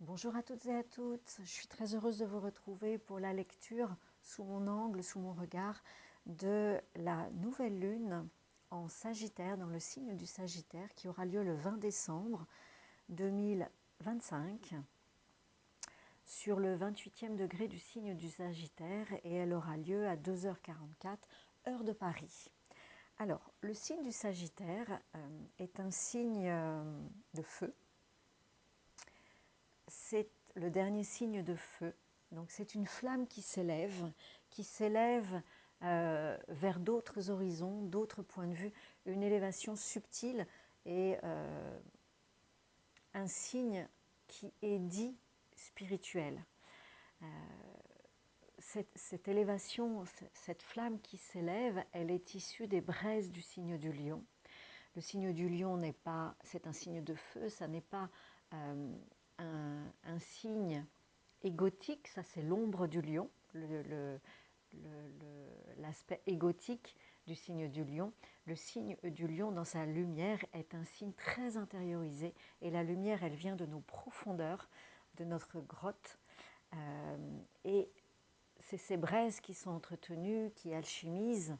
Bonjour à toutes et à toutes, je suis très heureuse de vous retrouver pour la lecture sous mon angle, sous mon regard de la nouvelle lune en Sagittaire, dans le signe du Sagittaire, qui aura lieu le 20 décembre 2025 sur le 28e degré du signe du Sagittaire et elle aura lieu à 2h44 heure de Paris. Alors, le signe du Sagittaire est un signe de feu. C'est le dernier signe de feu. Donc c'est une flamme qui s'élève vers d'autres horizons, d'autres points de vue, une élévation subtile et un signe qui est dit spirituel. Cette élévation, cette flamme qui s'élève, elle est issue des braises du signe du lion. Le signe du lion c'est un signe de feu, ça n'est pas un signe égotique, ça c'est l'ombre du lion, l'aspect égotique du signe du lion. Le signe du lion dans sa lumière est un signe très intériorisé et la lumière elle vient de nos profondeurs, de notre grotte et c'est ces braises qui sont entretenues, qui alchimisent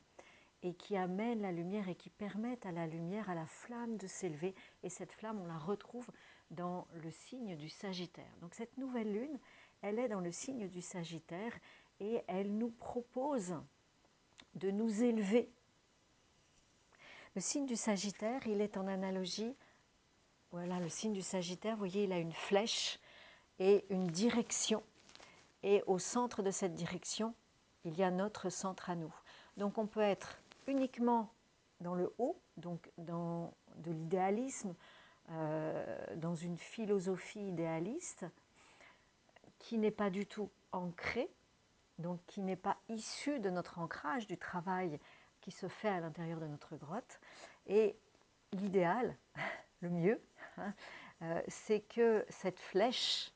et qui amènent la lumière et qui permettent à la lumière, à la flamme de s'élever. Et cette flamme, on la retrouve dans le signe du Sagittaire. Donc cette nouvelle lune, elle est dans le signe du Sagittaire et elle nous propose de nous élever. Le signe du Sagittaire, il est en analogie. Voilà, le signe du Sagittaire, vous voyez, il a une flèche et une direction. Et au centre de cette direction, il y a notre centre à nous. Donc on peut être uniquement dans le haut, donc dans de l'idéalisme, dans une philosophie idéaliste qui n'est pas du tout ancrée, donc qui n'est pas issue de notre ancrage, du travail qui se fait à l'intérieur de notre grotte. Et l'idéal, le mieux, c'est que cette flèche,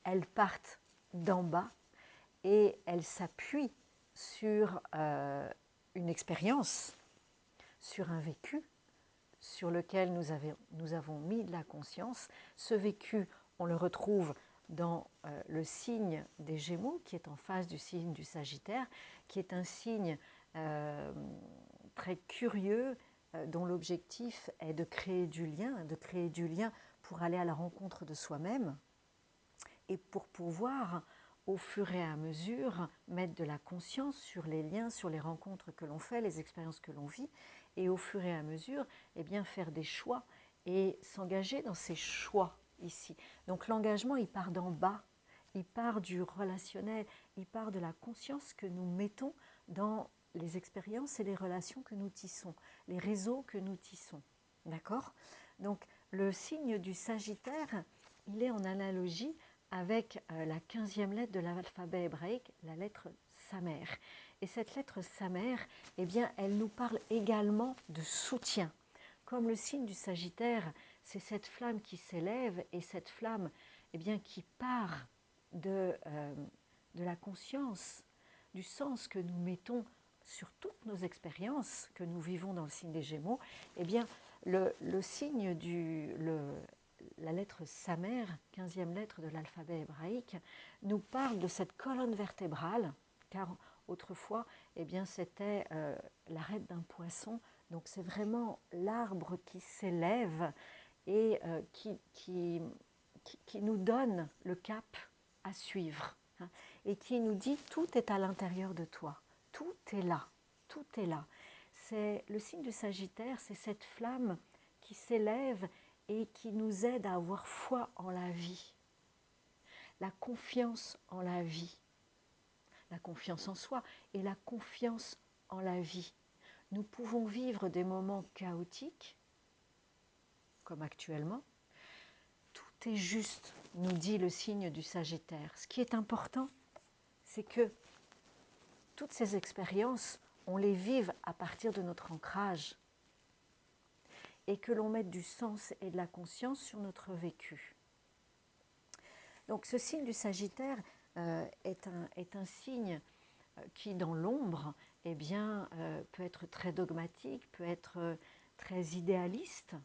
elle parte d'en bas et elle s'appuie sur une expérience, sur un vécu sur lequel nous avons mis de la conscience. Ce vécu, on le retrouve dans le signe des Gémeaux, qui est en face du signe du Sagittaire, qui est un signe très curieux, dont l'objectif est de créer du lien pour aller à la rencontre de soi-même et pour pouvoir au fur et à mesure, mettre de la conscience sur les liens, sur les rencontres que l'on fait, les expériences que l'on vit, et au fur et à mesure, eh bien, faire des choix et s'engager dans ces choix ici. Donc l'engagement, il part d'en bas, il part du relationnel, il part de la conscience que nous mettons dans les expériences et les relations que nous tissons, les réseaux que nous tissons. D'accord ? Donc le signe du Sagittaire, il est en analogie avec la 15e lettre de l'alphabet hébraïque, la lettre Samer. Et cette lettre Samer, eh bien, elle nous parle également de soutien. Comme le signe du Sagittaire, c'est cette flamme qui s'élève et cette flamme eh bien, qui part de la conscience, du sens que nous mettons sur toutes nos expériences que nous vivons dans le signe des Gémeaux. Eh bien, le signe la lettre Samer, 15e lettre de l'alphabet hébraïque, nous parle de cette colonne vertébrale, car autrefois, eh bien, c'était l'arête d'un poisson. Donc c'est vraiment l'arbre qui s'élève et qui nous donne le cap à suivre, hein, et qui nous dit tout est à l'intérieur de toi, tout est là, tout est là. C'est le signe du Sagittaire, c'est cette flamme qui s'élève et qui nous aide à avoir foi en la vie, la confiance en la vie, la confiance en soi et la confiance en la vie. Nous pouvons vivre des moments chaotiques, comme actuellement. Tout est juste, nous dit le signe du Sagittaire. Ce qui est important, c'est que toutes ces expériences, on les vive à partir de notre ancrage et que l'on mette du sens et de la conscience sur notre vécu. Donc ce signe du Sagittaire est un signe qui, dans l'ombre, eh bien, peut être très dogmatique, peut être très idéaliste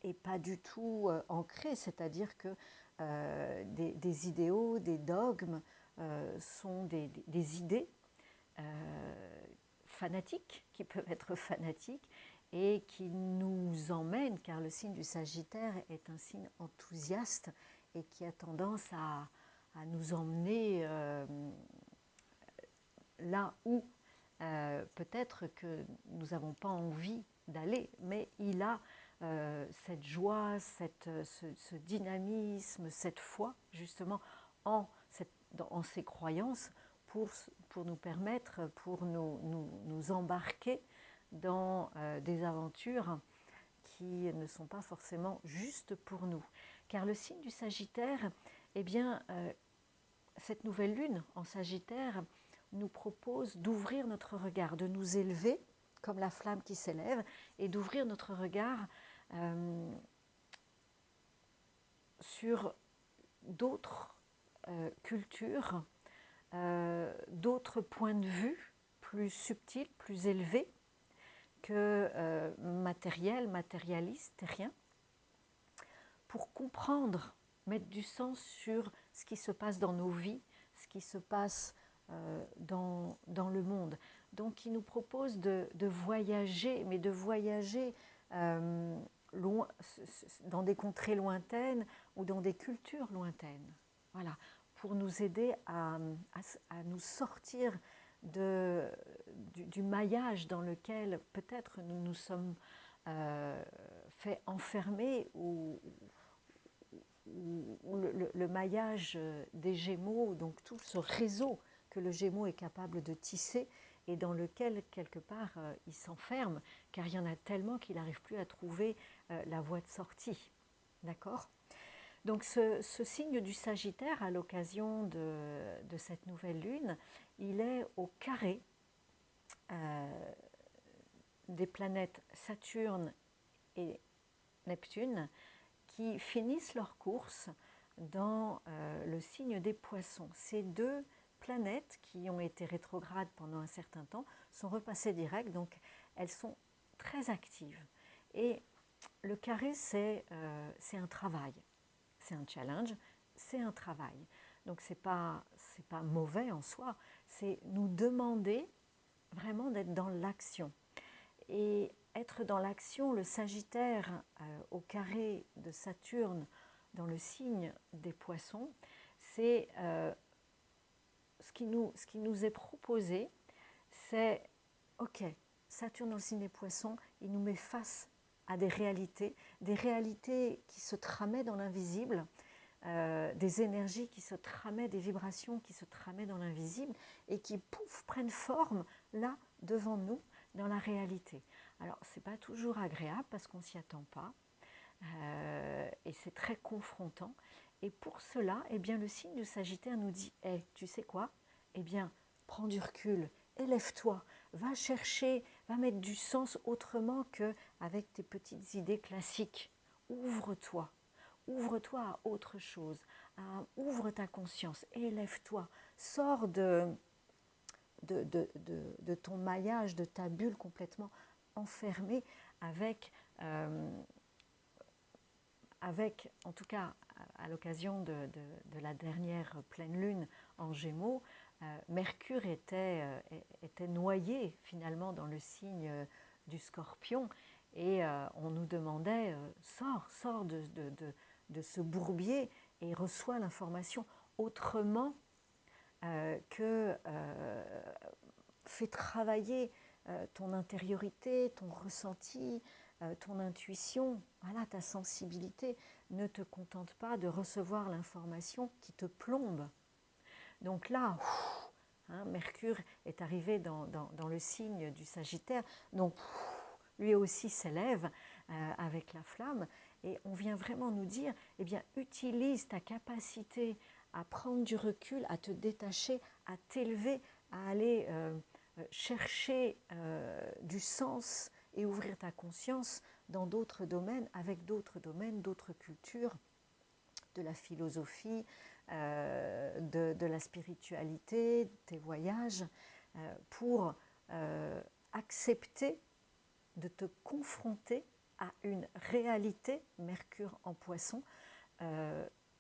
et pas du tout ancré, c'est-à-dire que des idéaux, des dogmes, sont des idées fanatiques, qui peuvent être fanatiques, et qui nous emmènent, car le signe du Sagittaire est un signe enthousiaste et qui a tendance à nous emmener là où peut-être que nous n'avons pas envie d'aller, mais il a cette joie, ce dynamisme, cette foi justement en ces croyances pour nous permettre, pour nous embarquer dans des aventures qui ne sont pas forcément justes pour nous. Car le signe du Sagittaire, eh bien, cette nouvelle lune en Sagittaire nous propose d'ouvrir notre regard, de nous élever comme la flamme qui s'élève et d'ouvrir notre regard sur d'autres cultures, d'autres points de vue plus subtils, plus élevés que matériels, matérialistes, terriens, pour comprendre, mettre du sens sur ce qui se passe dans nos vies, ce qui se passe dans le monde. Donc il nous propose de voyager, mais de voyager loin, dans des contrées lointaines ou dans des cultures lointaines. Voilà, pour nous aider à nous sortir du maillage dans lequel peut-être nous nous sommes fait enfermer ou le maillage des Gémeaux, donc tout ce réseau que le Gémeaux est capable de tisser et dans lequel, quelque part, il s'enferme, car il y en a tellement qu'il n'arrive plus à trouver la voie de sortie. D'accord ? Donc ce signe du Sagittaire, à l'occasion de cette nouvelle lune, il est au carré des planètes Saturne et Neptune, qui finissent leur course dans le signe des Poissons. Ces deux planètes qui ont été rétrogrades pendant un certain temps sont repassées direct, donc elles sont très actives. Et le carré, c'est un travail, c'est un challenge, c'est un travail. Donc c'est pas mauvais en soi, c'est nous demander vraiment d'être dans l'action. Et être dans l'action, le Sagittaire au carré de Saturne dans le signe des Poissons, c'est ce qui nous est proposé, c'est ok, Saturne dans le signe des Poissons, il nous met face à des réalités qui se tramaient dans l'invisible, des énergies qui se tramaient, des vibrations qui se tramaient dans l'invisible et qui, pouf, prennent forme là, devant nous, dans la réalité. Alors, ce n'est pas toujours agréable parce qu'on ne s'y attend pas et c'est très confrontant. Et pour cela, eh bien, le signe du Sagittaire nous dit hey, tu sais quoi? Eh bien, prends du recul, élève-toi, va chercher, va mettre du sens autrement qu'avec tes petites idées classiques. Ouvre-toi. Ouvre-toi à autre chose, ouvre ta conscience, élève-toi, sors de ton maillage, de ta bulle complètement enfermée avec, en tout cas à l'occasion de la dernière pleine lune en Gémeaux, Mercure était noyé finalement dans le signe du Scorpion et on nous demandait sors de ce bourbier et reçois l'information autrement que fais travailler ton intériorité, ton ressenti, ton intuition, voilà, ta sensibilité. Ne te contente pas de recevoir l'information qui te plombe. Donc là, Mercure est arrivé dans le signe du Sagittaire, donc lui aussi s'élève avec la flamme, et on vient vraiment nous dire, eh bien, utilise ta capacité à prendre du recul, à te détacher, à t'élever, à aller chercher du sens et ouvrir ta conscience dans d'autres domaines, avec d'autres domaines, d'autres cultures, de la philosophie, de la spiritualité, tes voyages, pour accepter de te confronter à une réalité, Mercure en Poisson,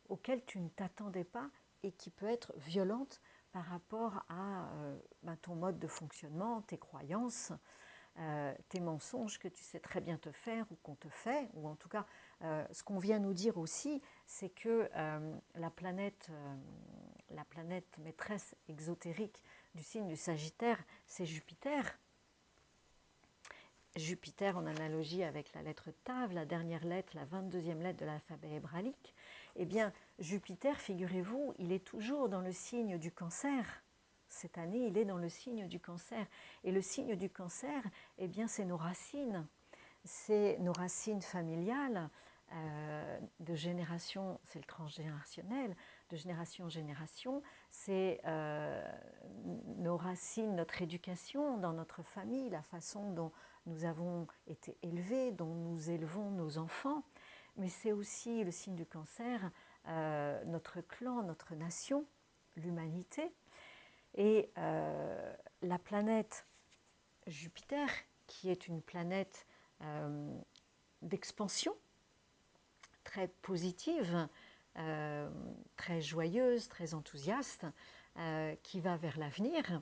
auquel tu ne t'attendais pas et qui peut être violente par rapport à ton mode de fonctionnement, tes croyances, tes mensonges que tu sais très bien te faire ou qu'on te fait, ou en tout cas ce qu'on vient nous dire aussi, c'est que la planète maîtresse exotérique du signe du Sagittaire, c'est Jupiter. Jupiter en analogie avec la lettre Tav, la dernière lettre, la 22e lettre de l'alphabet hébraïque. Eh bien, Jupiter, figurez-vous, il est toujours dans le signe du Cancer. Cette année, il est dans le signe du Cancer. Et le signe du Cancer, eh bien, c'est nos racines. C'est nos racines familiales, de génération, c'est le transgénérationnel, de génération en génération, c'est nos racines, notre éducation dans notre famille, la façon dont nous avons été élevés, dont nous élevons nos enfants, mais c'est aussi le signe du Cancer, notre clan, notre nation, l'humanité, et la planète Jupiter, qui est une planète d'expansion, très positive, très joyeuse, très enthousiaste, qui va vers l'avenir,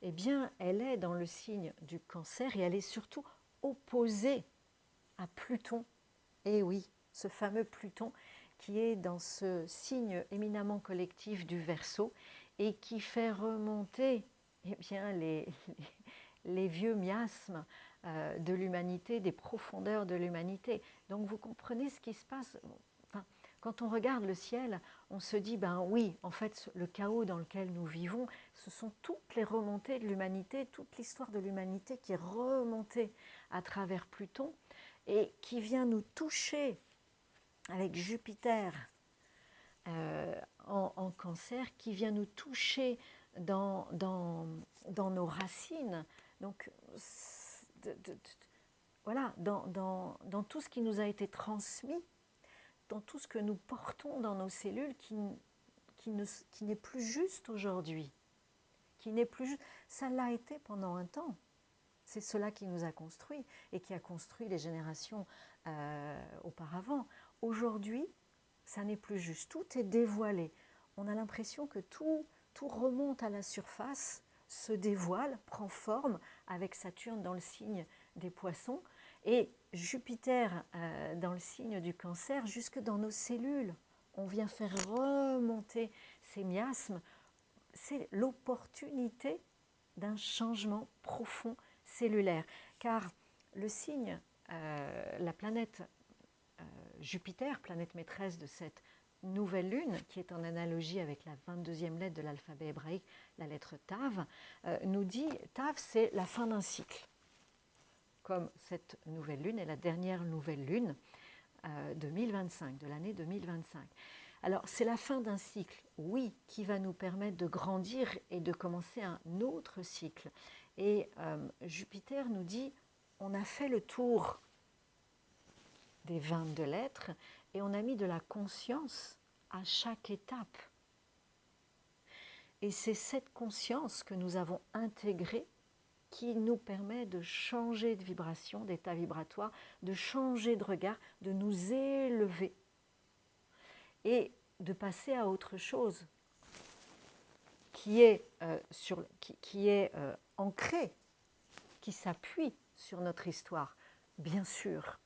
eh bien, elle est dans le signe du Cancer et elle est surtout opposée à Pluton. Et oui, ce fameux Pluton qui est dans ce signe éminemment collectif du Verseau et qui fait remonter eh bien, les vieux miasmes de l'humanité, des profondeurs de l'humanité. Donc vous comprenez ce qui se passe. Enfin, quand on regarde le ciel, on se dit, ben oui, en fait, le chaos dans lequel nous vivons, ce sont toutes les remontées de l'humanité, toute l'histoire de l'humanité qui est remontée à travers Pluton et qui vient nous toucher avec Jupiter en Cancer, qui vient nous toucher dans nos racines. Donc, voilà, dans tout ce qui nous a été transmis, dans tout ce que nous portons dans nos cellules qui n'est plus juste aujourd'hui, qui n'est plus juste. Ça l'a été pendant un temps. C'est cela qui nous a construits et qui a construit les générations auparavant. Aujourd'hui, ça n'est plus juste. Tout est dévoilé. On a l'impression que tout remonte à la surface, se dévoile, prend forme avec Saturne dans le signe des Poissons et Jupiter dans le signe du Cancer, jusque dans nos cellules. On vient faire remonter ces miasmes. C'est l'opportunité d'un changement profond cellulaire. Car le signe, la planète Jupiter, planète maîtresse de cette nouvelle lune, qui est en analogie avec la 22e lettre de l'alphabet hébraïque, la lettre Tav, nous dit, Tav, c'est la fin d'un cycle. Comme cette nouvelle lune est la dernière nouvelle lune 2025, de l'année 2025. Alors, c'est la fin d'un cycle, oui, qui va nous permettre de grandir et de commencer un autre cycle. Et Jupiter nous dit, on a fait le tour des 22 lettres et on a mis de la conscience à chaque étape. Et c'est cette conscience que nous avons intégrée qui nous permet de changer de vibration, d'état vibratoire, de changer de regard, de nous élever et de passer à autre chose qui est, ancré, qui s'appuie sur notre histoire, bien sûr.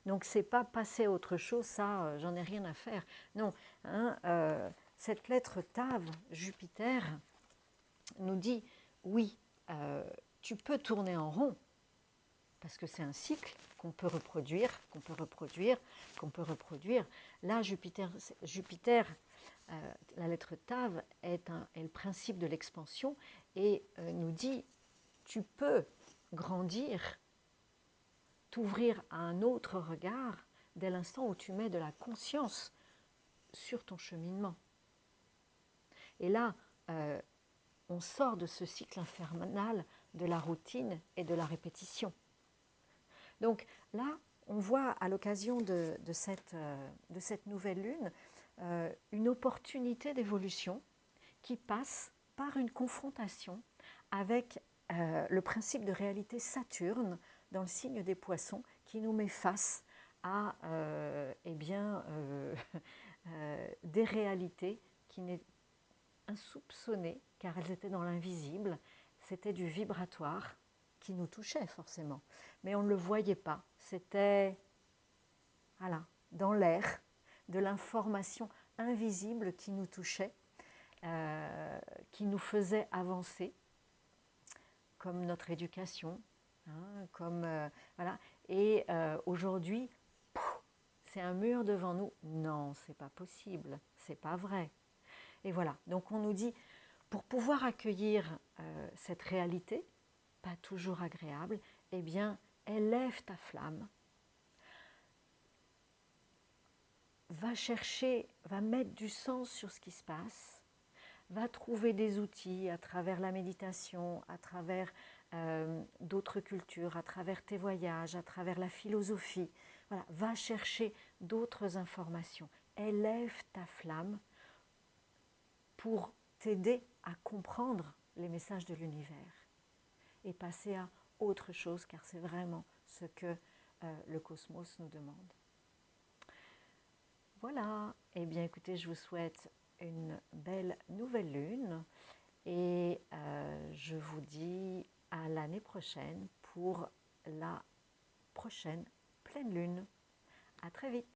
Donc, ce n'est pas passer à autre chose, ça, j'en ai rien à faire. Non, hein, cette lettre Tav, Jupiter, nous dit, oui, tu peux tourner en rond, parce que c'est un cycle qu'on peut reproduire, qu'on peut reproduire, qu'on peut reproduire. Là, Jupiter la lettre Tav est le principe de l'expansion et nous dit, tu peux grandir, t'ouvrir à un autre regard dès l'instant où tu mets de la conscience sur ton cheminement. Et là, on sort de ce cycle infernal de la routine et de la répétition. Donc là, on voit à l'occasion de cette nouvelle lune une opportunité d'évolution qui passe par une confrontation avec le principe de réalité Saturne dans le signe des Poissons qui nous met face à des réalités qui n'étaient insoupçonnées, car elles étaient dans l'invisible. C'était du vibratoire qui nous touchait forcément, mais on ne le voyait pas. C'était voilà, dans l'air, de l'information invisible qui nous touchait, qui nous faisait avancer, comme notre éducation, hein, comme voilà. Et aujourd'hui, c'est un mur devant nous. Non, c'est pas possible, c'est pas vrai. Et voilà. Donc on nous dit, pour pouvoir accueillir cette réalité, pas toujours agréable, eh bien, élève ta flamme, va chercher, va mettre du sens sur ce qui se passe, va trouver des outils à travers la méditation, à travers d'autres cultures, à travers tes voyages, à travers la philosophie. Voilà, va chercher d'autres informations. Élève ta flamme pour t'aider à comprendre les messages de l'univers et passer à autre chose, car c'est vraiment ce que le cosmos nous demande. Voilà, et bien écoutez, je vous souhaite une belle nouvelle lune et je vous dis à l'année prochaine pour la prochaine pleine lune. À très vite.